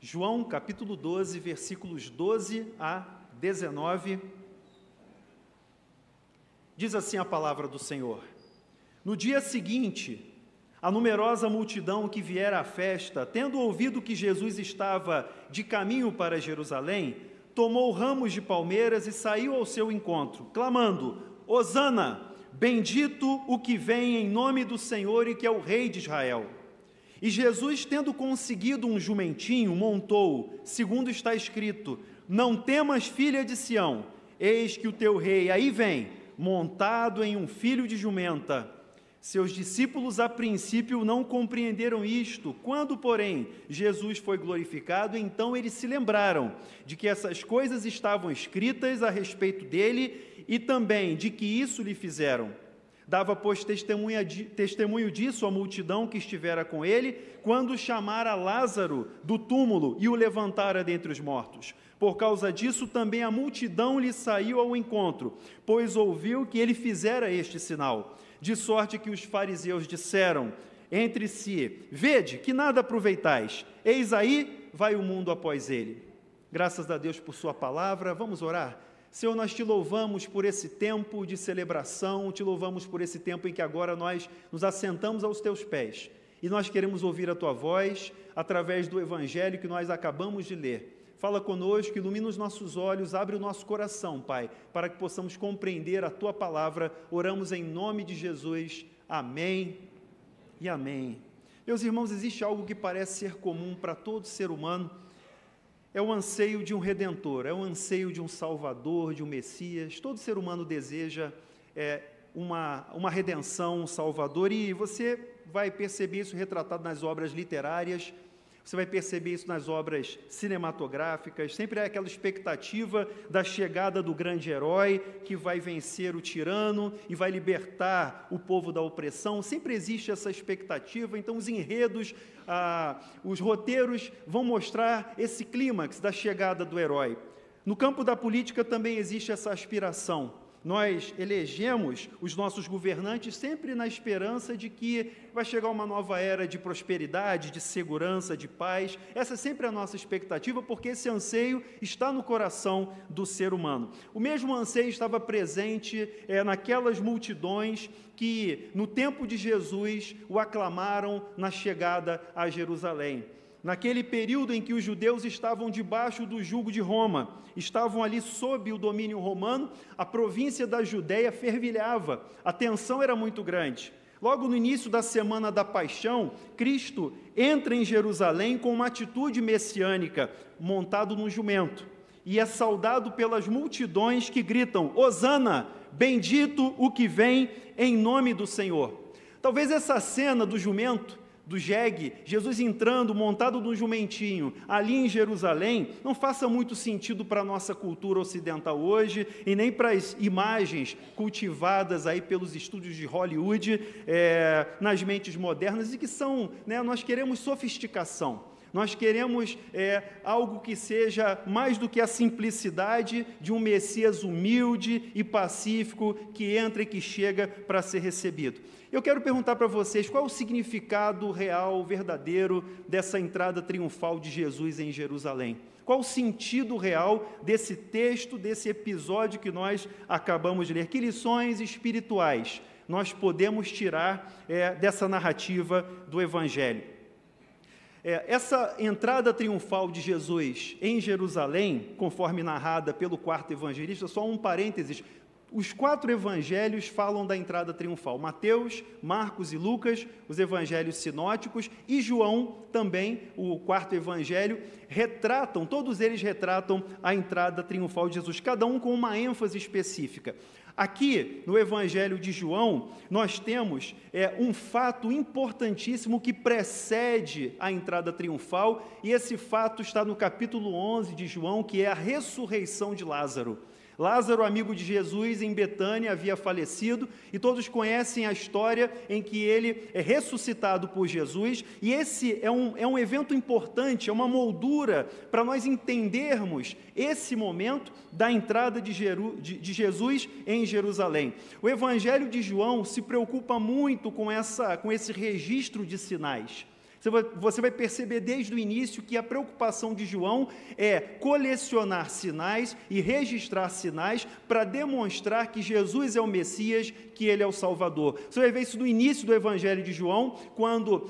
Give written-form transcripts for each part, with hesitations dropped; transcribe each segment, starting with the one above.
João, capítulo 12, versículos 12 a 19, diz assim a palavra do Senhor: No dia seguinte, a numerosa multidão que viera à festa, tendo ouvido que Jesus estava de caminho para Jerusalém, tomou ramos de palmeiras e saiu ao seu encontro, clamando: Hosana, bendito o que vem em nome do Senhor e que é o Rei de Israel. E Jesus, tendo conseguido um jumentinho, montou, segundo está escrito: Não temas, filha de Sião, eis que o teu rei aí vem, montado em um filho de jumenta. Seus discípulos a princípio não compreenderam isto. Quando, porém, Jesus foi glorificado, então eles se lembraram de que essas coisas estavam escritas a respeito dele e também de que isso lhe fizeram. Dava, pois, testemunho disso a multidão que estivera com ele, quando chamara Lázaro do túmulo e o levantara dentre os mortos. Por causa disso, também a multidão lhe saiu ao encontro, pois ouviu que ele fizera este sinal. De sorte que os fariseus disseram entre si: Vede, que nada aproveitais, eis aí vai o mundo após ele. Graças a Deus por sua palavra. Vamos orar? Senhor, nós te louvamos por esse tempo de celebração, te louvamos por esse tempo em que agora nós nos assentamos aos teus pés. E nós queremos ouvir a tua voz através do evangelho que nós acabamos de ler. Fala conosco, ilumina os nossos olhos, abre o nosso coração, Pai, para que possamos compreender a tua palavra. Oramos em nome de Jesus. Amém e amém. Meus irmãos, existe algo que parece ser comum para todo ser humano. É o anseio de um Redentor, é o anseio de um Salvador, de um Messias. Todo ser humano deseja uma redenção, um Salvador, e você vai perceber isso retratado nas obras literárias, você vai perceber isso nas obras cinematográficas. Sempre é aquela expectativa da chegada do grande herói que vai vencer o tirano e vai libertar o povo da opressão. Sempre existe essa expectativa. Então os enredos, os roteiros vão mostrar esse clímax da chegada do herói. No campo da política também existe essa aspiração. Nós elegemos os nossos governantes sempre na esperança de que vai chegar uma nova era de prosperidade, de segurança, de paz. Essa é sempre a nossa expectativa, porque esse anseio está no coração do ser humano. O mesmo anseio estava presente naquelas multidões que, no tempo de Jesus, o aclamaram na chegada a Jerusalém. Naquele período em que os judeus estavam debaixo do jugo de Roma, estavam ali sob o domínio romano, a província da Judéia fervilhava, a tensão era muito grande. Logo no início da semana da paixão, Cristo entra em Jerusalém com uma atitude messiânica, montado num jumento, e é saudado pelas multidões que gritam: Hosana, bendito o que vem em nome do Senhor. Talvez essa cena do jumento, do jegue, Jesus entrando montado no jumentinho ali em Jerusalém, não faça muito sentido para a nossa cultura ocidental hoje e nem para as imagens cultivadas aí pelos estúdios de Hollywood nas mentes modernas, e que são, nós queremos sofisticação. Nós queremos algo que seja mais do que a simplicidade de um Messias humilde e pacífico que entra e que chega para ser recebido. Eu quero perguntar para vocês qual é o significado real, verdadeiro, dessa entrada triunfal de Jesus em Jerusalém. Qual o sentido real desse texto, desse episódio que nós acabamos de ler? Que lições espirituais nós podemos tirar dessa narrativa do Evangelho? Essa entrada triunfal de Jesus em Jerusalém, conforme narrada pelo quarto evangelista, só um parênteses, os 4 evangelhos falam da entrada triunfal: Mateus, Marcos e Lucas, os evangelhos sinóticos, e João também, o quarto evangelho, todos eles retratam a entrada triunfal de Jesus, cada um com uma ênfase específica. Aqui, no Evangelho de João, nós temos um fato importantíssimo que precede a entrada triunfal, e esse fato está no capítulo 11 de João, que é a ressurreição de Lázaro. Lázaro, amigo de Jesus, em Betânia, havia falecido, e todos conhecem a história em que ele é ressuscitado por Jesus, e esse é um evento importante, é uma moldura para nós entendermos esse momento da entrada de Jesus em Jerusalém. O Evangelho de João se preocupa muito com esse registro de sinais. Você vai perceber desde o início que a preocupação de João é colecionar sinais e registrar sinais para demonstrar que Jesus é o Messias, que Ele é o Salvador. Você vai ver isso no início do Evangelho de João, quando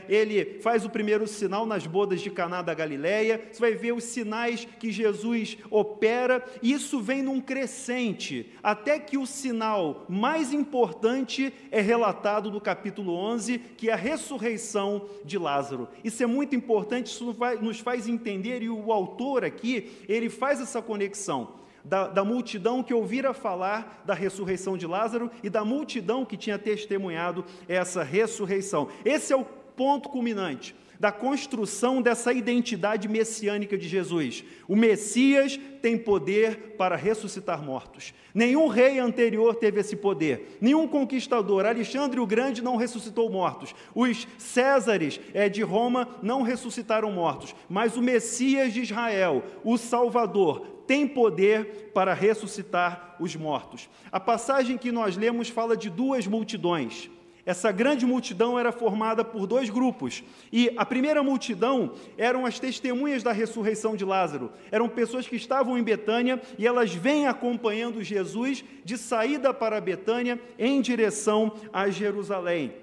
ele faz o primeiro sinal nas bodas de Caná da Galileia. Você vai ver os sinais que Jesus opera, e isso vem num crescente, até que o sinal mais importante é relatado no capítulo 11, que é a ressurreição de Lázaro. Isso é muito importante, isso nos faz entender, e o autor aqui, ele faz essa conexão da multidão que ouvira falar da ressurreição de Lázaro e da multidão que tinha testemunhado essa ressurreição. Esse é o ponto culminante da construção dessa identidade messiânica de Jesus. O Messias tem poder para ressuscitar mortos. Nenhum rei anterior teve esse poder. Nenhum conquistador. Alexandre o Grande não ressuscitou mortos. Os Césares de Roma não ressuscitaram mortos. Mas o Messias de Israel, o Salvador, tem poder para ressuscitar os mortos. A passagem que nós lemos fala de duas multidões. Essa grande multidão era formada por dois grupos, e a primeira multidão eram as testemunhas da ressurreição de Lázaro. Eram pessoas que estavam em Betânia, e elas vêm acompanhando Jesus de saída para Betânia em direção a Jerusalém.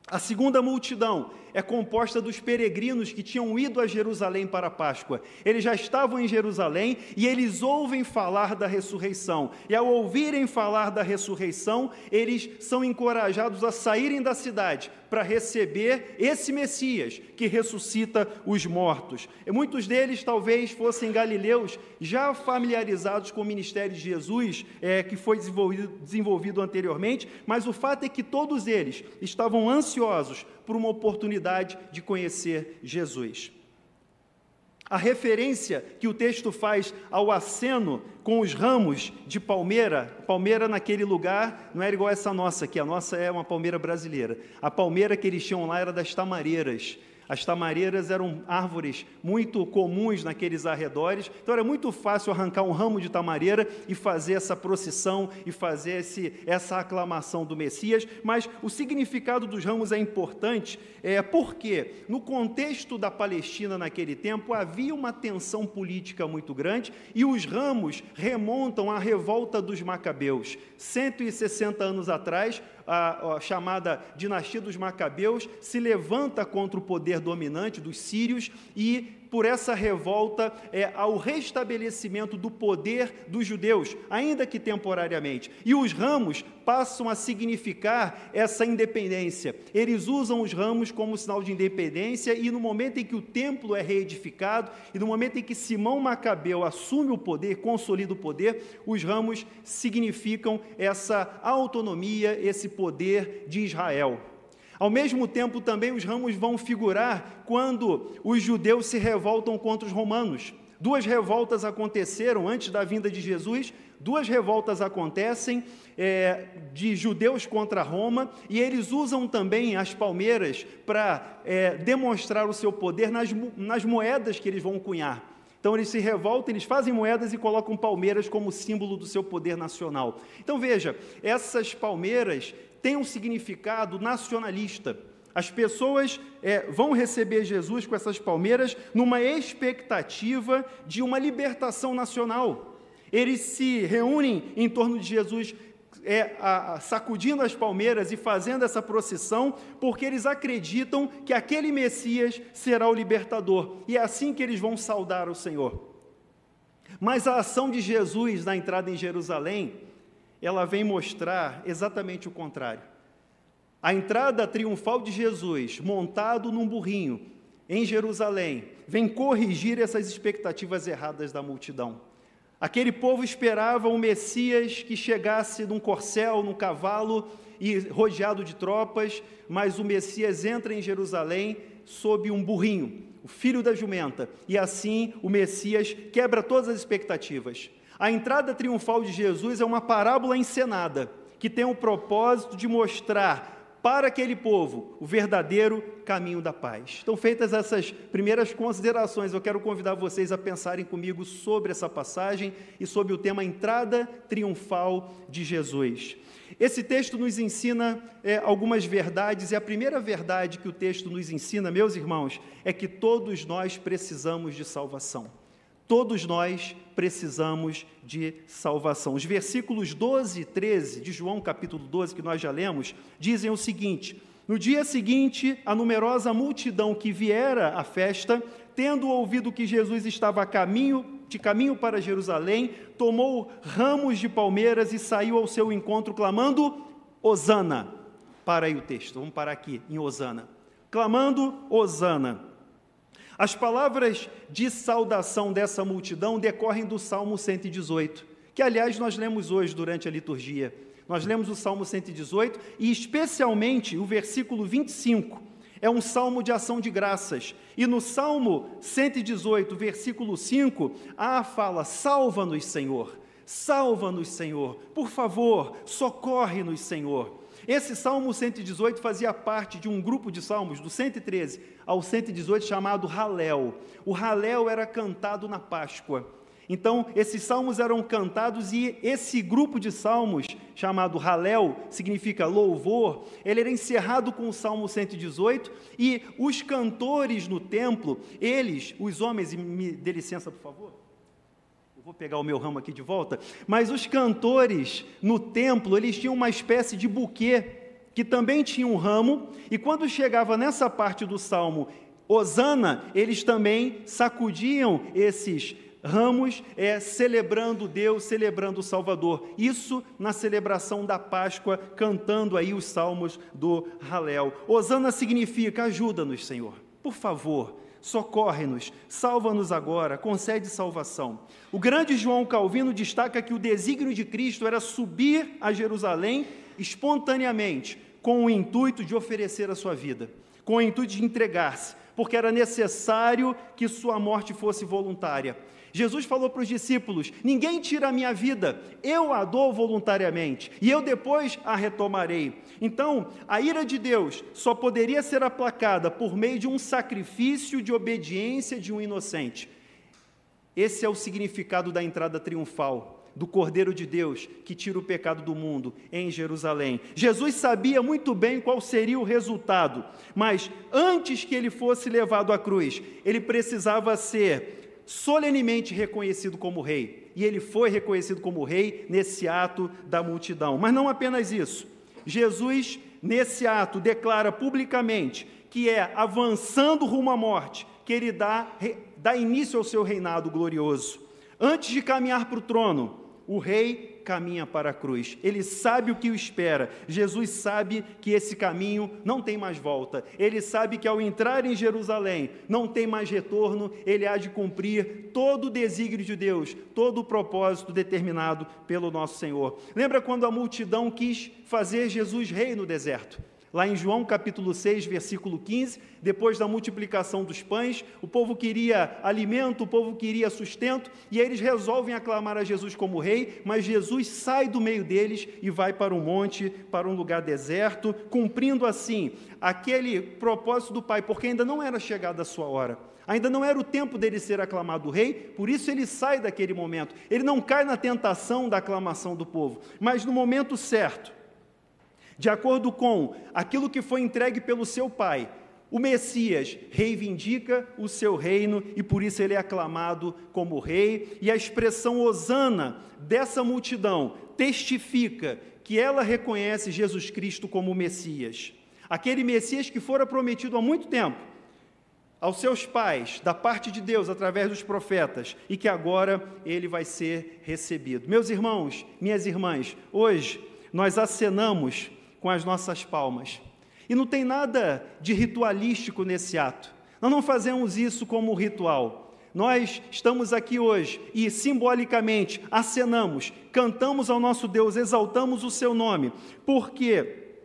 A segunda multidão é composta dos peregrinos que tinham ido a Jerusalém para a Páscoa. Eles já estavam em Jerusalém e eles ouvem falar da ressurreição. E ao ouvirem falar da ressurreição, eles são encorajados a saírem da cidade para receber esse Messias que ressuscita os mortos. E muitos deles talvez fossem galileus já familiarizados com o ministério de Jesus, que foi desenvolvido anteriormente, mas o fato é que todos eles estavam ansiosos por uma oportunidade de conhecer Jesus. A referência que o texto faz ao aceno com os ramos de palmeira naquele lugar não era igual a essa nossa aqui, a nossa é uma palmeira brasileira. A palmeira que eles tinham lá era das tamareiras. As tamareiras eram árvores muito comuns naqueles arredores, então era muito fácil arrancar um ramo de tamareira e fazer essa procissão e fazer essa aclamação do Messias. Mas o significado dos ramos é importante, porque no contexto da Palestina naquele tempo havia uma tensão política muito grande, e os ramos remontam à revolta dos Macabeus. 160 anos atrás, a chamada dinastia dos Macabeus se levanta contra o poder dominante dos sírios, e por essa revolta ao restabelecimento do poder dos judeus, ainda que temporariamente. E os ramos passam a significar essa independência. Eles usam os ramos como sinal de independência, e no momento em que o templo é reedificado, e no momento em que Simão Macabeu assume o poder, consolida o poder, os ramos significam essa autonomia, esse poder de Israel. Ao mesmo tempo, também os ramos vão figurar quando os judeus se revoltam contra os romanos. Duas revoltas aconteceram antes da vinda de Jesus, duas revoltas acontecem de judeus contra Roma, e eles usam também as palmeiras para demonstrar o seu poder nas moedas que eles vão cunhar. Então, eles se revoltam, eles fazem moedas e colocam palmeiras como símbolo do seu poder nacional. Então, veja, essas palmeiras têm um significado nacionalista. As pessoas vão receber Jesus com essas palmeiras numa expectativa de uma libertação nacional. Eles se reúnem em torno de Jesus, sacudindo as palmeiras e fazendo essa procissão, porque eles acreditam que aquele Messias será o libertador, e é assim que eles vão saudar o Senhor. Mas a ação de Jesus na entrada em Jerusalém, ela vem mostrar exatamente o contrário. A entrada triunfal de Jesus, montado num burrinho, em Jerusalém, vem corrigir essas expectativas erradas da multidão. Aquele povo esperava um Messias que chegasse num corcel, num cavalo e rodeado de tropas, mas o Messias entra em Jerusalém sob um burrinho, o filho da jumenta, e assim o Messias quebra todas as expectativas. A entrada triunfal de Jesus é uma parábola encenada, que tem o propósito de mostrar para aquele povo o verdadeiro caminho da paz. Então, feitas essas primeiras considerações, eu quero convidar vocês a pensarem comigo sobre essa passagem e sobre o tema entrada triunfal de Jesus. Esse texto nos ensina algumas verdades, e a primeira verdade que o texto nos ensina, meus irmãos, é que todos nós precisamos de salvação. Todos nós precisamos de salvação. Os versículos 12 e 13 de João, capítulo 12, que nós já lemos, dizem o seguinte: no dia seguinte, a numerosa multidão que viera à festa, tendo ouvido que Jesus estava de caminho para Jerusalém, tomou ramos de palmeiras e saiu ao seu encontro, clamando, Hosana. Para aí o texto, vamos parar aqui, em Hosana. Clamando, Hosana. As palavras de saudação dessa multidão decorrem do Salmo 118, que, aliás, nós lemos hoje durante a liturgia. Nós lemos o Salmo 118 e, especialmente, o versículo 25. É um salmo de ação de graças. E no Salmo 118, versículo 5, há a fala, salva-nos, Senhor, por favor, socorre-nos, Senhor. Esse Salmo 118 fazia parte de um grupo de salmos, do 113 ao 118, chamado Halel. O Halel era cantado na Páscoa. Então, esses salmos eram cantados e esse grupo de salmos, chamado Halel, significa louvor, ele era encerrado com o Salmo 118 e os cantores no templo, eles, os homens, e me dê licença, por favor, eu vou pegar o meu ramo aqui de volta, mas os cantores no templo, eles tinham uma espécie de buquê, que também tinha um ramo, e quando chegava nessa parte do salmo, Hosana, eles também sacudiam esses ramos, celebrando Deus, celebrando o Salvador. Isso na celebração da Páscoa, cantando aí os salmos do Halel. Hosana significa, ajuda-nos, Senhor, por favor, socorre-nos, salva-nos agora, concede salvação. O grande João Calvino destaca que o desígnio de Cristo era subir a Jerusalém espontaneamente, com o intuito de oferecer a sua vida, com o intuito de entregar-se, porque era necessário que sua morte fosse voluntária. Jesus falou para os discípulos, ninguém tira a minha vida, eu a dou voluntariamente, e eu depois a retomarei. Então, a ira de Deus só poderia ser aplacada por meio de um sacrifício de obediência de um inocente. Esse é o significado da entrada triunfal do Cordeiro de Deus, que tira o pecado do mundo em Jerusalém. Jesus sabia muito bem qual seria o resultado, mas antes que ele fosse levado à cruz, ele precisava ser solenemente reconhecido como rei, e ele foi reconhecido como rei nesse ato da multidão. Mas não apenas isso, Jesus, nesse ato, declara publicamente que é avançando rumo à morte, que ele dá início ao seu reinado glorioso. Antes de caminhar para o trono, o rei caminha para a cruz. Ele sabe o que o espera. Jesus sabe que esse caminho não tem mais volta. Ele sabe que ao entrar em Jerusalém não tem mais retorno. Ele há de cumprir todo o desígnio de Deus, todo o propósito determinado pelo nosso Senhor. Lembra quando a multidão quis fazer Jesus rei no deserto? Lá em João capítulo 6, versículo 15, depois da multiplicação dos pães, o povo queria alimento, o povo queria sustento, e aí eles resolvem aclamar a Jesus como rei, mas Jesus sai do meio deles e vai para um monte, para um lugar deserto, cumprindo assim aquele propósito do Pai, porque ainda não era chegada a sua hora. Ainda não era o tempo dele ser aclamado rei, por isso ele sai daquele momento. Ele não cai na tentação da aclamação do povo, mas no momento certo, de acordo com aquilo que foi entregue pelo seu pai, o Messias reivindica o seu reino e por isso ele é aclamado como rei. E a expressão hosana dessa multidão testifica que ela reconhece Jesus Cristo como Messias. Aquele Messias que fora prometido há muito tempo aos seus pais, da parte de Deus, através dos profetas, e que agora ele vai ser recebido. Meus irmãos, minhas irmãs, hoje nós acenamos com as nossas palmas. E não tem nada de ritualístico nesse ato. Nós não fazemos isso como ritual. Nós estamos aqui hoje e simbolicamente acenamos, cantamos ao nosso Deus, exaltamos o seu nome, porque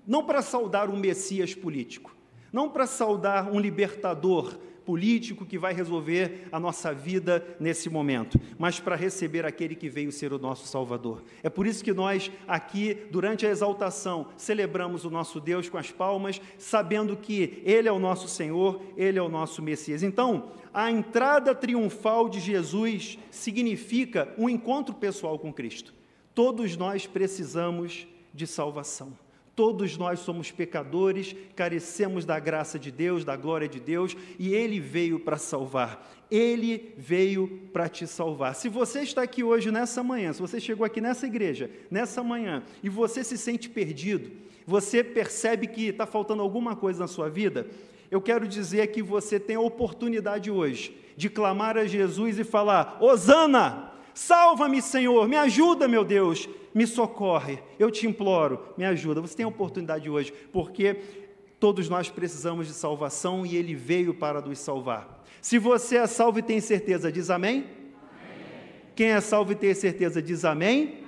não para saudar um Messias político, não para saudar um libertador político que vai resolver a nossa vida nesse momento, mas para receber aquele que veio ser o nosso Salvador. É por isso que nós aqui, durante a exaltação, celebramos o nosso Deus com as palmas, sabendo que Ele é o nosso Senhor, Ele é o nosso Messias. Então, a entrada triunfal de Jesus significa um encontro pessoal com Cristo. Todos nós precisamos de salvação. Todos nós somos pecadores, carecemos da graça de Deus, da glória de Deus, e Ele veio para salvar. Ele veio para te salvar. Se você está aqui hoje, nessa manhã, se você chegou aqui nessa igreja, nessa manhã, e você se sente perdido, você percebe que está faltando alguma coisa na sua vida, eu quero dizer que você tem a oportunidade hoje de clamar a Jesus e falar: Hosana, salva-me, Senhor, me ajuda, meu Deus, me socorre, eu te imploro, me ajuda. Você tem a oportunidade hoje, porque todos nós precisamos de salvação e Ele veio para nos salvar. Se você é salvo e tem certeza, diz amém? Amém. Quem é salvo e tem certeza, diz amém?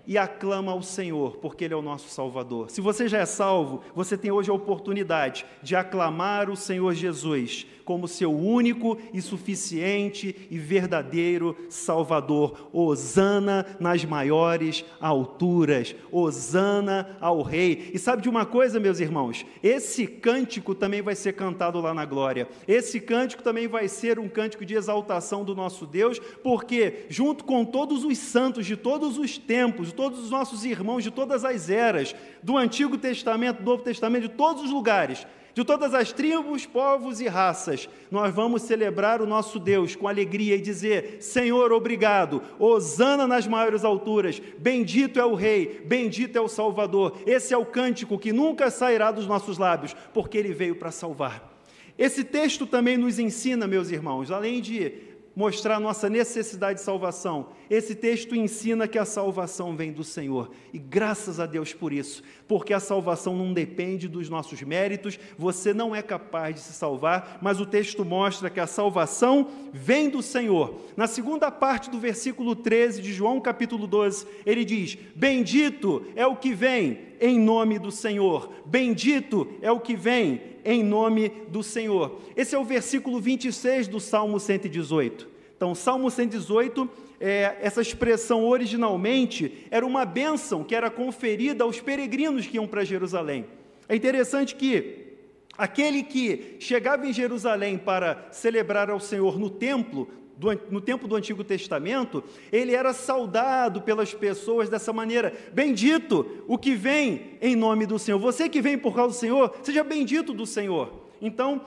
E aclama ao Senhor, porque Ele é o nosso Salvador. Se você já é salvo, você tem hoje a oportunidade de aclamar o Senhor Jesus como seu único e suficiente e verdadeiro Salvador. Hosana nas maiores alturas, hosana ao Rei. E sabe de uma coisa, meus irmãos? Esse cântico também vai ser cantado lá na glória. Esse cântico também vai ser um cântico de exaltação do nosso Deus, porque junto com todos os santos de todos os tempos, de todos os nossos irmãos de todas as eras, do Antigo Testamento, do Novo Testamento, de todos os lugares, de todas as tribos, povos e raças, nós vamos celebrar o nosso Deus com alegria e dizer: Senhor, obrigado, hosana nas maiores alturas, bendito é o Rei, bendito é o Salvador. Esse é o cântico que nunca sairá dos nossos lábios, porque Ele veio para salvar. Esse texto também nos ensina, meus irmãos, além de mostrar a nossa necessidade de salvação, esse texto ensina que a salvação vem do Senhor, e graças a Deus por isso, porque a salvação não depende dos nossos méritos, você não é capaz de se salvar, mas o texto mostra que a salvação vem do Senhor. Na segunda parte do versículo 13 de João capítulo 12, ele diz: bendito é o que vem em nome do Senhor, bendito é o que vem em nome do Senhor. Esse é o versículo 26 do Salmo 118. Então, Salmo 118, essa expressão originalmente era uma bênção que era conferida aos peregrinos que iam para Jerusalém. É interessante que aquele que chegava em Jerusalém para celebrar ao Senhor no tempo do Antigo Testamento, ele era saudado pelas pessoas dessa maneira: bendito o que vem em nome do Senhor. Você que vem por causa do Senhor, seja bendito do Senhor. Então,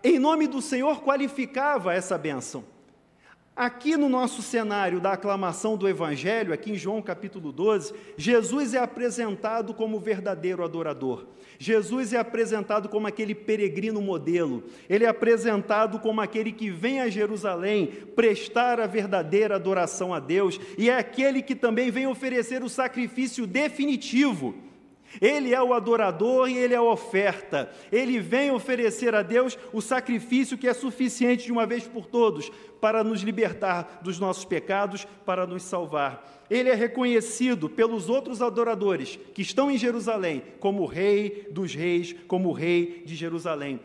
em nome do Senhor qualificava essa bênção. Aqui no nosso cenário da aclamação do Evangelho, aqui em João capítulo 12, Jesus é apresentado como verdadeiro adorador. Jesus é apresentado como aquele peregrino modelo. Ele é apresentado como aquele que vem a Jerusalém prestar a verdadeira adoração a Deus, e é aquele que também vem oferecer o sacrifício definitivo. Ele é o adorador e Ele é a oferta. Ele vem oferecer a Deus o sacrifício que é suficiente de uma vez por todos para nos libertar dos nossos pecados, para nos salvar. Ele é reconhecido pelos outros adoradores que estão em Jerusalém como o Rei dos Reis, como o Rei de Jerusalém.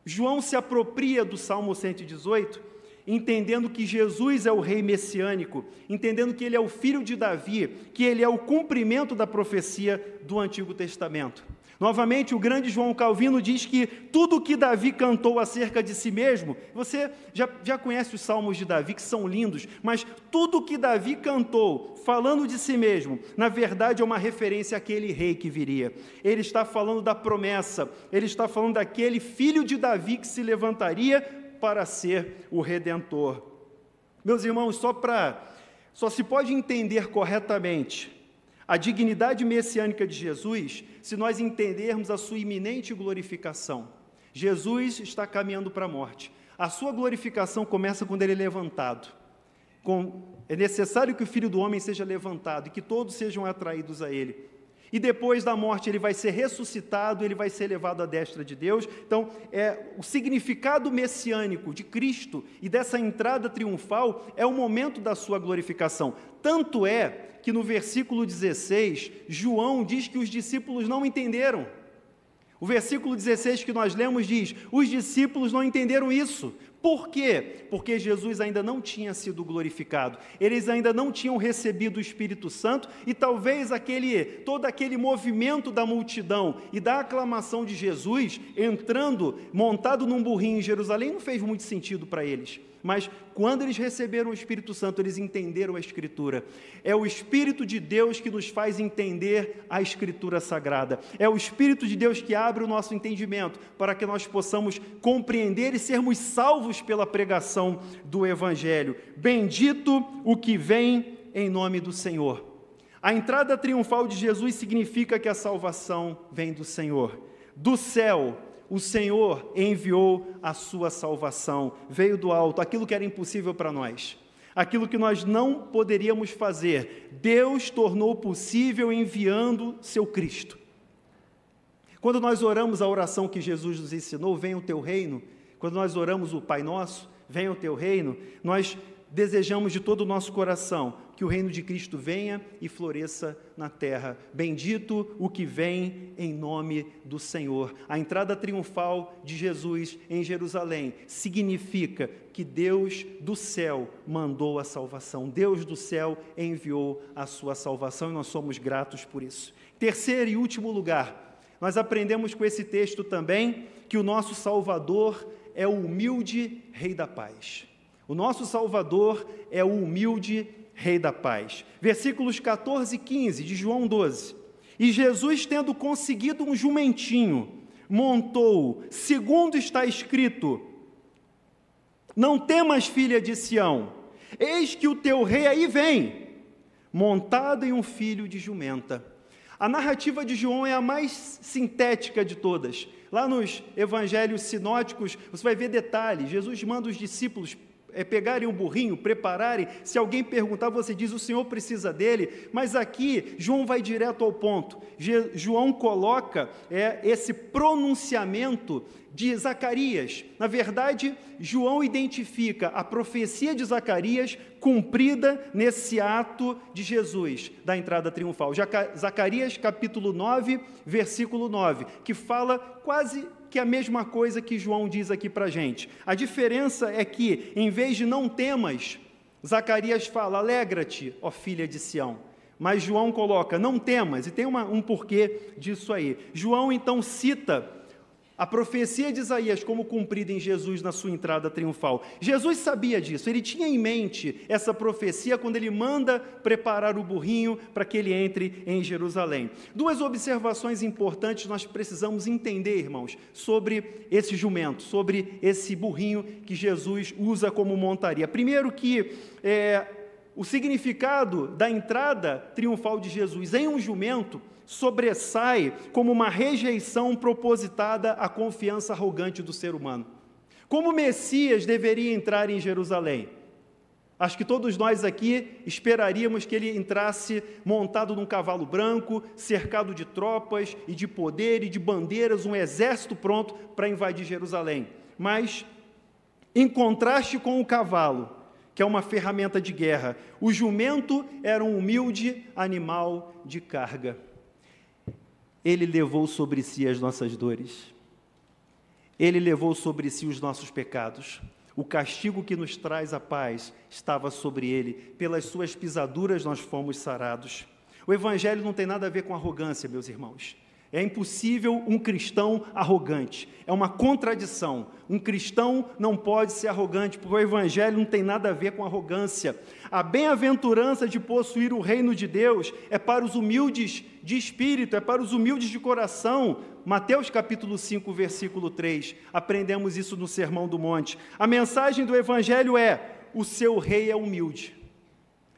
João se apropria do Salmo 118, entendendo que Jesus é o Rei messiânico, entendendo que Ele é o filho de Davi, que Ele é o cumprimento da profecia do Antigo Testamento. Novamente, o grande João Calvino diz que tudo o que Davi cantou acerca de si mesmo, você já conhece os salmos de Davi, que são lindos, mas tudo o que Davi cantou, falando de si mesmo, na verdade é uma referência àquele rei que viria. Ele está falando da promessa, ele está falando daquele filho de Davi que se levantaria para ser o Redentor. Meus irmãos, só se pode entender corretamente a dignidade messiânica de Jesus se nós entendermos a sua iminente glorificação. Jesus está caminhando para a morte. A sua glorificação começa quando ele é levantado. É necessário que o Filho do Homem seja levantado e que todos sejam atraídos a ele. E depois da morte ele vai ser ressuscitado, ele vai ser levado à destra de Deus. Então, o significado messiânico de Cristo e dessa entrada triunfal é o momento da sua glorificação. Tanto é que no versículo 16, João diz que os discípulos não entenderam. O versículo 16 que nós lemos diz: os discípulos não entenderam isso. Por quê? Porque Jesus ainda não tinha sido glorificado, eles ainda não tinham recebido o Espírito Santo, e talvez todo aquele movimento da multidão e da aclamação de Jesus, entrando, montado num burrinho em Jerusalém, não fez muito sentido para eles. Mas quando eles receberam o Espírito Santo, eles entenderam a Escritura. É o Espírito de Deus que nos faz entender a Escritura Sagrada. É o Espírito de Deus que abre o nosso entendimento para que nós possamos compreender e sermos salvos pela pregação do Evangelho. Bendito o que vem em nome do Senhor. A entrada triunfal de Jesus significa que a salvação vem do Senhor. Do céu, o Senhor enviou a sua salvação, veio do alto, aquilo que era impossível para nós, aquilo que nós não poderíamos fazer, Deus tornou possível enviando seu Cristo. Quando nós oramos a oração que Jesus nos ensinou, venha o teu reino, quando nós oramos o Pai Nosso, venha o teu reino, nós desejamos de todo o nosso coração que o reino de Cristo venha e floresça na terra. Bendito o que vem em nome do Senhor. A entrada triunfal de Jesus em Jerusalém significa que Deus do céu mandou a salvação. Deus do céu enviou a sua salvação e nós somos gratos por isso. Terceiro e último lugar, nós aprendemos com esse texto também que o nosso Salvador é o humilde Rei da Paz. O nosso Salvador é o humilde Rei da Paz. Versículos 14 e 15 de João 12. E Jesus, tendo conseguido um jumentinho, montou, segundo está escrito: não temas, filha de Sião, eis que o teu rei aí vem, montado em um filho de jumenta. A narrativa de João é a mais sintética de todas. Lá nos evangelhos sinóticos, você vai ver detalhes. Jesus manda os discípulos pegarem um burrinho, prepararem, se alguém perguntar, você diz, o Senhor precisa dele, mas aqui, João vai direto ao ponto. João coloca esse pronunciamento de Zacarias. Na verdade, João identifica a profecia de Zacarias cumprida nesse ato de Jesus, da entrada triunfal. Zacarias capítulo 9, versículo 9, que fala quase que a mesma coisa que João diz aqui para a gente. A diferença é que, em vez de não temas, Zacarias fala, alegra-te, ó filha de Sião. Mas João coloca, não temas, e tem um porquê disso aí. João, então, cita a profecia de Isaías como cumprida em Jesus na sua entrada triunfal. Jesus sabia disso, ele tinha em mente essa profecia quando ele manda preparar o burrinho para que ele entre em Jerusalém. Duas observações importantes nós precisamos entender, irmãos, sobre esse jumento, sobre esse burrinho que Jesus usa como montaria. Primeiro que o significado da entrada triunfal de Jesus em um jumento sobressai como uma rejeição propositada à confiança arrogante do ser humano. Como o Messias deveria entrar em Jerusalém? Acho que todos nós aqui esperaríamos que ele entrasse montado num cavalo branco, cercado de tropas e de poder e de bandeiras, um exército pronto para invadir Jerusalém. Mas, em contraste com o cavalo, que é uma ferramenta de guerra, o jumento era um humilde animal de carga. Ele levou sobre si as nossas dores. Ele levou sobre si os nossos pecados. O castigo que nos traz a paz estava sobre ele. Pelas suas pisaduras nós fomos sarados. O Evangelho não tem nada a ver com arrogância, meus irmãos. É impossível um cristão arrogante. É uma contradição. Um cristão não pode ser arrogante, porque o Evangelho não tem nada a ver com arrogância. A bem-aventurança de possuir o reino de Deus é para os humildes de espírito, é para os humildes de coração. Mateus capítulo 5, versículo 3. Aprendemos isso no Sermão do Monte. A mensagem do Evangelho é: o seu rei é humilde.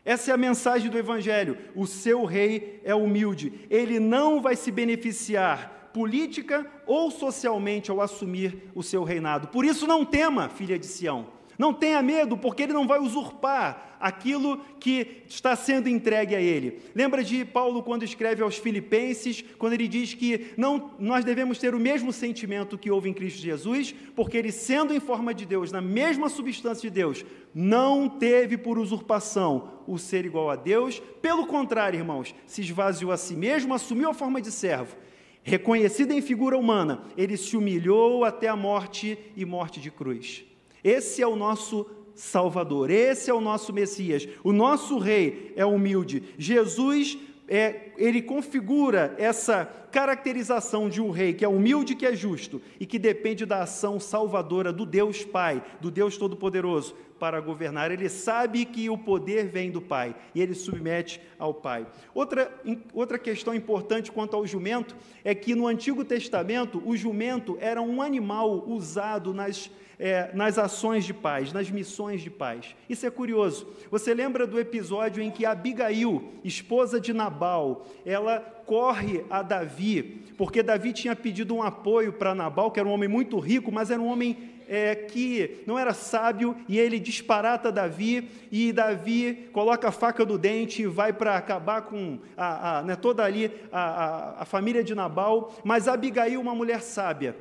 Essa é a mensagem do Evangelho. O seu rei é humilde. Ele não vai se beneficiar política ou socialmente ao assumir o seu reinado. Por isso não tema, filha de Sião. Não tenha medo, porque ele não vai usurpar aquilo que está sendo entregue a ele. Lembra de Paulo quando escreve aos Filipenses, quando ele diz que nós devemos ter o mesmo sentimento que houve em Cristo Jesus, porque ele, sendo em forma de Deus, na mesma substância de Deus, não teve por usurpação o ser igual a Deus. Pelo contrário, irmãos, se esvaziou a si mesmo, assumiu a forma de servo. Reconhecido em figura humana, ele se humilhou até a morte e morte de cruz. Esse é o nosso Salvador, esse é o nosso Messias. O nosso Rei é humilde. Jesus, ele configura essa caracterização de um rei que é humilde, que é justo e que depende da ação salvadora do Deus Pai, do Deus Todo-Poderoso para governar. Ele sabe que o poder vem do Pai e ele submete ao Pai. Outra questão importante quanto ao jumento é que no Antigo Testamento o jumento era um animal usado nas ações de paz, nas missões de paz. Isso é curioso. Você lembra do episódio em que Abigail, esposa de Nabal, ela corre a Davi, porque Davi tinha pedido um apoio para Nabal, que era um homem muito rico, mas era um homem que não era sábio, e ele disparata Davi, e Davi coloca a faca do dente e vai para acabar com toda ali a família de Nabal. Mas Abigail, uma mulher sábia,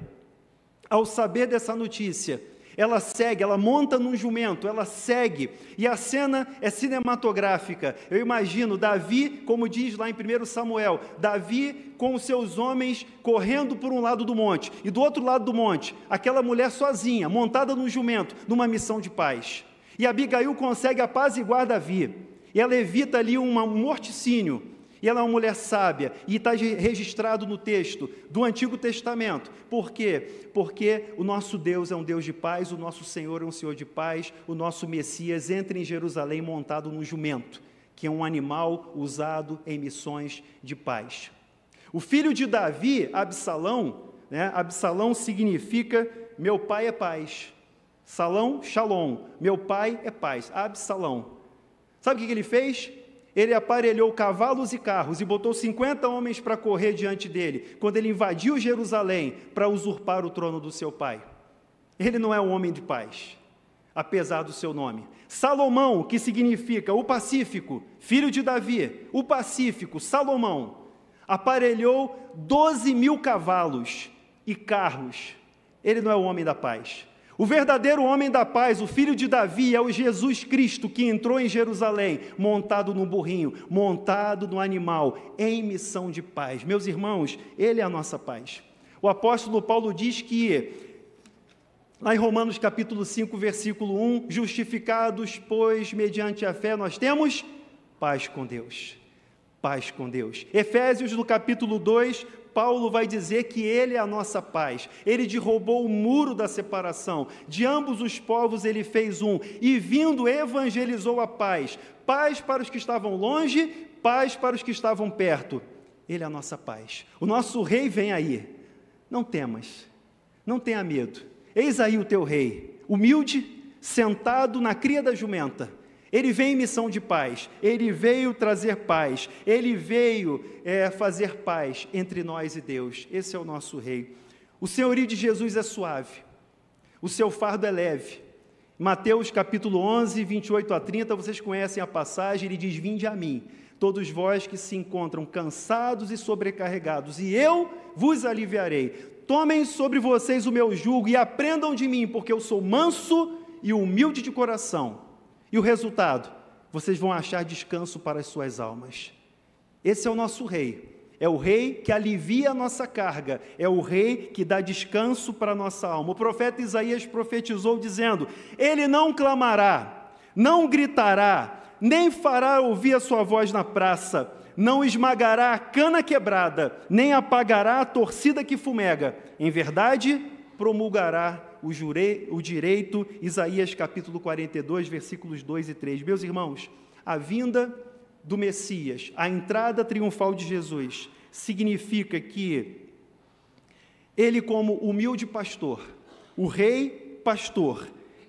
ao saber dessa notícia, ela segue, ela monta num jumento, ela segue, e a cena é cinematográfica. Eu imagino Davi, como diz lá em 1 Samuel, Davi com os seus homens correndo por um lado do monte, e do outro lado do monte, aquela mulher sozinha, montada num jumento, numa missão de paz. E Abigail consegue apaziguar Davi, e ela evita ali um morticínio. E ela é uma mulher sábia, e está registrado no texto do Antigo Testamento. Por quê? Porque o nosso Deus é um Deus de paz, o nosso Senhor é um Senhor de paz, o nosso Messias entra em Jerusalém montado num jumento, que é um animal usado em missões de paz. O filho de Davi, Absalão, Absalão significa meu pai é paz. Salão, shalom, meu pai é paz. Absalão. Sabe o que ele fez? Ele aparelhou cavalos e carros e botou 50 homens para correr diante dele, quando ele invadiu Jerusalém para usurpar o trono do seu pai. Ele não é um homem de paz, apesar do seu nome. Salomão, que significa o pacífico, filho de Davi, o pacífico, Salomão, aparelhou 12.000 cavalos e carros. Ele não é o homem da paz. O verdadeiro homem da paz, o filho de Davi, é o Jesus Cristo que entrou em Jerusalém, montado num burrinho, montado no animal, em missão de paz. Meus irmãos, ele é a nossa paz. O apóstolo Paulo diz que, lá em Romanos capítulo 5, versículo 1, justificados, pois, mediante a fé, nós temos paz com Deus. Paz com Deus. Efésios, no capítulo 2, Paulo vai dizer que ele é a nossa paz. Ele derrubou o muro da separação. De ambos os povos ele fez um. E vindo, evangelizou a paz. Paz para os que estavam longe, paz para os que estavam perto. Ele é a nossa paz. O nosso rei vem aí. Não temas. Não tenha medo. Eis aí o teu rei. Humilde, sentado na cria da jumenta. Ele veio em missão de paz, ele veio trazer paz, ele veio fazer paz entre nós e Deus. Esse é o nosso rei. O senhorio de Jesus é suave, o seu fardo é leve. Mateus capítulo 11, 28 a 30, vocês conhecem a passagem, ele diz: vinde a mim, todos vós que se encontram cansados e sobrecarregados, e eu vos aliviarei. Tomem sobre vocês o meu jugo e aprendam de mim, porque eu sou manso e humilde de coração. E o resultado? Vocês vão achar descanso para as suas almas. Esse é o nosso rei. É o rei que alivia a nossa carga. É o rei que dá descanso para a nossa alma. O profeta Isaías profetizou dizendo: ele não clamará, não gritará, nem fará ouvir a sua voz na praça, não esmagará a cana quebrada, nem apagará a torcida que fumega. Em verdade, promulgará o direito, Isaías capítulo 42, versículos 2 e 3. Meus irmãos, a vinda do Messias, a entrada triunfal de Jesus, significa que ele, como humilde pastor, o rei pastor,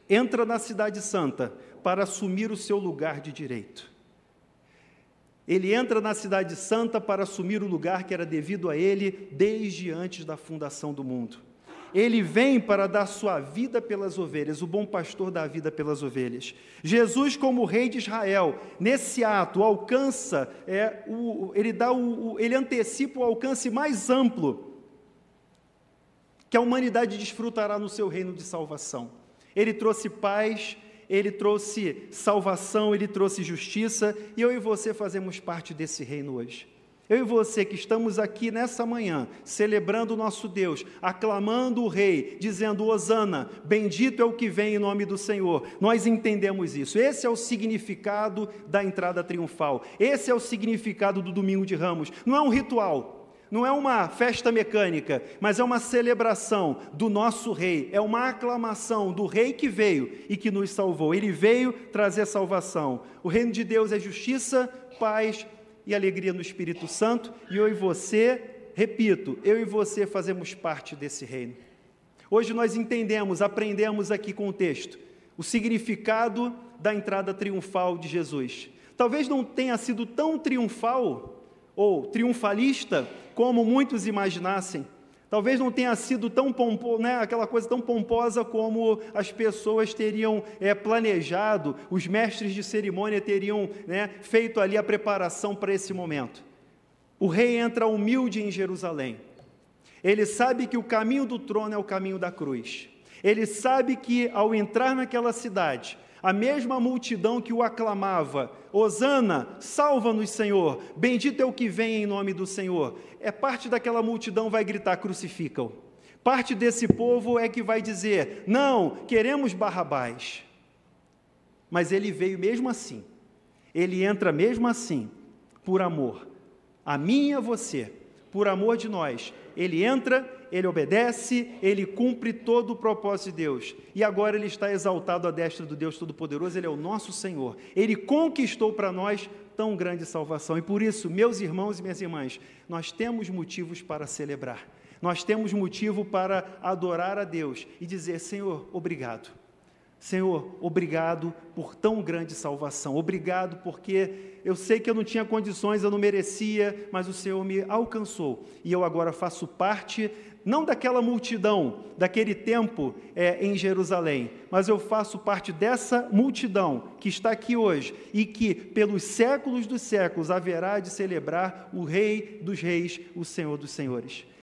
entra na cidade santa para assumir o seu lugar de direito. Ele entra na cidade santa para assumir o lugar que era devido a ele desde antes da fundação do mundo. Ele vem para dar sua vida pelas ovelhas, o bom pastor dá a vida pelas ovelhas. Jesus, como rei de Israel, nesse ato alcança, ele antecipa o alcance mais amplo que a humanidade desfrutará no seu reino de salvação. Ele trouxe paz, ele trouxe salvação, ele trouxe justiça, e eu e você fazemos parte desse reino hoje. Eu e você que estamos aqui nessa manhã, celebrando o nosso Deus, aclamando o Rei, dizendo: Hosana, bendito é o que vem em nome do Senhor. Nós entendemos isso. Esse é o significado da entrada triunfal. Esse é o significado do Domingo de Ramos. Não é um ritual, não é uma festa mecânica, mas é uma celebração do nosso Rei. É uma aclamação do Rei que veio e que nos salvou. Ele veio trazer salvação. O reino de Deus é justiça, paz e alegria no Espírito Santo, e eu e você, repito, eu e você fazemos parte desse reino. Hoje nós entendemos, aprendemos aqui com o texto, o significado da entrada triunfal de Jesus. Talvez não tenha sido tão triunfal, ou triunfalista, como muitos imaginassem. Talvez não tenha sido tão pomposo, né, aquela coisa tão pomposa como as pessoas teriam planejado, os mestres de cerimônia teriam feito ali a preparação para esse momento. O rei entra humilde em Jerusalém. Ele sabe que o caminho do trono é o caminho da cruz. Ele sabe que ao entrar naquela cidade, a mesma multidão que o aclamava: Hosana, salva-nos, Senhor, bendito é o que vem em nome do Senhor. Parte daquela multidão vai gritar: crucificam. Parte desse povo é que vai dizer: não, queremos Barrabás. Mas ele veio mesmo assim, ele entra mesmo assim, por amor a mim e a você, por amor de nós. Ele entra, ele obedece, ele cumpre todo o propósito de Deus. E agora ele está exaltado à destra do Deus Todo-Poderoso, ele é o nosso Senhor. Ele conquistou para nós tão grande salvação. E por isso, meus irmãos e minhas irmãs, nós temos motivos para celebrar. Nós temos motivo para adorar a Deus e dizer: Senhor, obrigado. Senhor, obrigado por tão grande salvação. Obrigado porque eu sei que eu não tinha condições, eu não merecia, mas o Senhor me alcançou. E eu agora faço parte, não daquela multidão, daquele tempo em Jerusalém, mas eu faço parte dessa multidão que está aqui hoje e que pelos séculos dos séculos haverá de celebrar o Rei dos Reis, o Senhor dos Senhores.